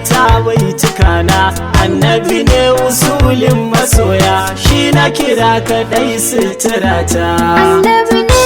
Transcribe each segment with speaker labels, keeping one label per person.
Speaker 1: ta bai tukana. Annabi ne usulin masoya, shi na kira kadai suturata.
Speaker 2: Annabi ne,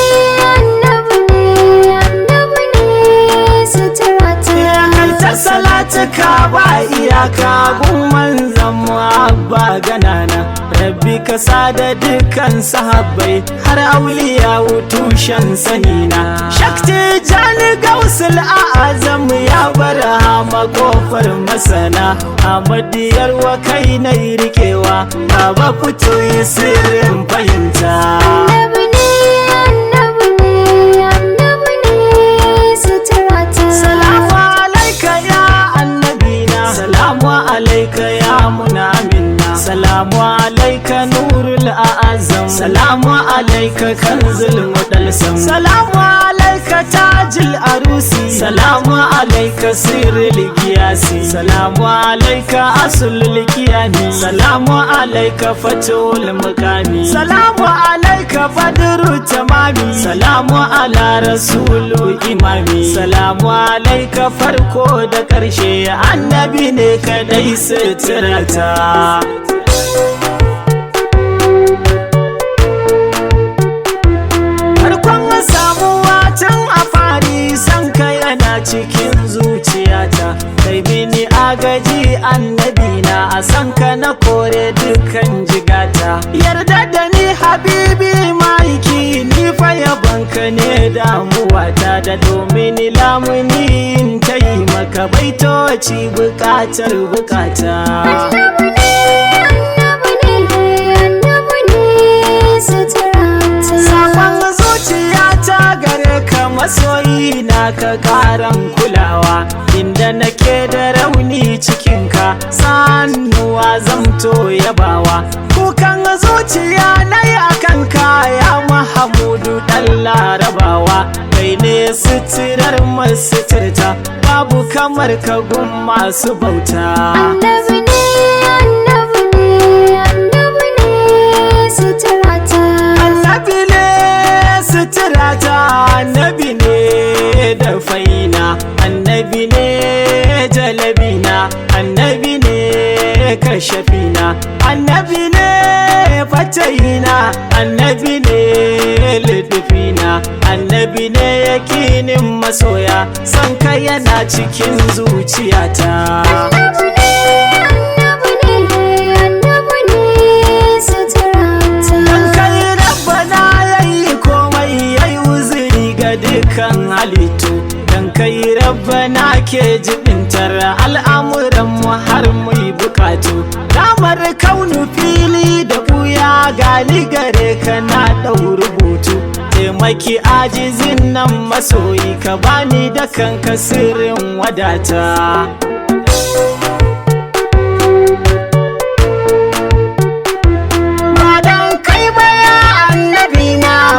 Speaker 2: annabi ne, annabi ne suturata.
Speaker 1: Kai ta salatuka ba iyaka gun manzon mu abba ganana. Rabbi ka sada dukkan sahabbai har auliya tushen sanina. Shakti jani gausul a'azam ya barhama kofar masana. Ahmadiyar wa kai na rikewa, baba fito yi sirrin fahimta.
Speaker 2: Annabi ne, annabi ne, annabi ne suturata.
Speaker 1: Salamu alaika ya annabina, salamu alaika ya munaminna, salamu alaika nurul a'azam, salamu alaika kanzul mudalsam, salamu alaika tajil arusi, salamu alaika sirril qiyasi, salamu alaika aslul qiyami, salamu alaika fatul maqami, salamu alaika badru tamami, salamu ala rasulu imami, salamu alaika farko da karshe, annabi ne kadai suturata. Farkon samuwa tun a fari san ka yana cikin zuciyata. Kai mini agaji annabina, a san ka na kore dukan jigata. Yarda da ni habibi maiki, ni fa yabanka ne damuwata. Da domin lamuni in ta yi maka baitoci bukatar bukata.
Speaker 2: Annabi ne, annabi ne, annabi ne suturata.
Speaker 1: Sakon zuciyata gare ka masoyi na ka karan kulawa. Inda nake da rauni cikinka, sannuwa zamto yabawa. Kukan zuciya na yi a kanka ya Mahamudu ɗan Larabawa. Kai ne suturar masu tirta, babu kamar ka gun masu bauta.
Speaker 2: Annabi ne, annabi ne, annabi ne suturata.
Speaker 1: Annabi ne suturata, annabi ne da faina, annabi ne jalabina, annabi ne kashafina, annabi ne fatayina, annabi ne lidufina, annabi ne yakinin masoya, san ka yana cikin zuciyata.
Speaker 2: Annabi ne, annabi ne, annabi ne suturata.
Speaker 1: Dan kai rabbana yayi komai, yayi uzuri ga dukkan halittu. Dan kai rabbana ke jibintar al'amuran mu har mu yi bukatu. Damar kaunu fili da buya gali gare ka na ɗau rubutu. Taimaki ajizin nan masoyi, ka bani da kanka sirrin wadata.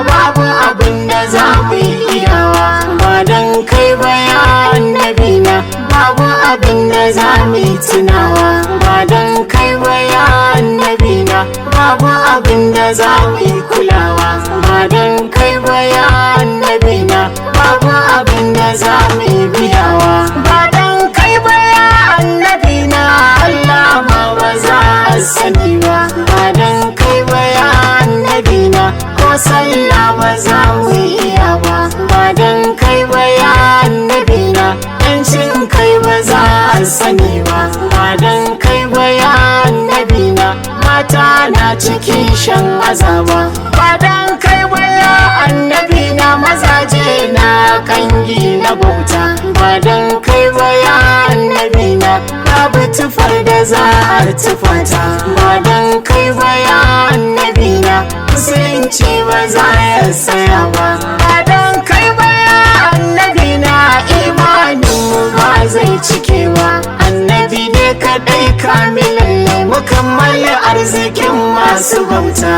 Speaker 1: Babu abin da za mu yi iyawa, ba dan kai ba ya annabina. Babu abin da za mu yi tunawa, ba dan kai ba ya annabina. Babu abin da za mu yi kulawa, ba dan kai ba ya annabina. Babu abin da za mu yi biyawa, ba dan kai ba ya annabina. Allah ma ba za a sani ba, ba dan kai ba ya annabina. Ko sallah ba za mu iya ba, ba dan kai ba ya annabina. Yancin kai ba za a sani ba, ba dan kai ba ya annabina. Mata na cikin shan azaba, ba dan kai ba ya annabina. Mazaje na kangi na bauta, ba dan kai ba ya annabina. Babu tufar da za a tufata, ba dan kai ba ya annabina. Musulunci ba za ya saya ba, ba dan kai ba ya annabina. Imanin mu ba zai cike ba, annabi ne kadai kamilalle mukammal arzikin masu bauta.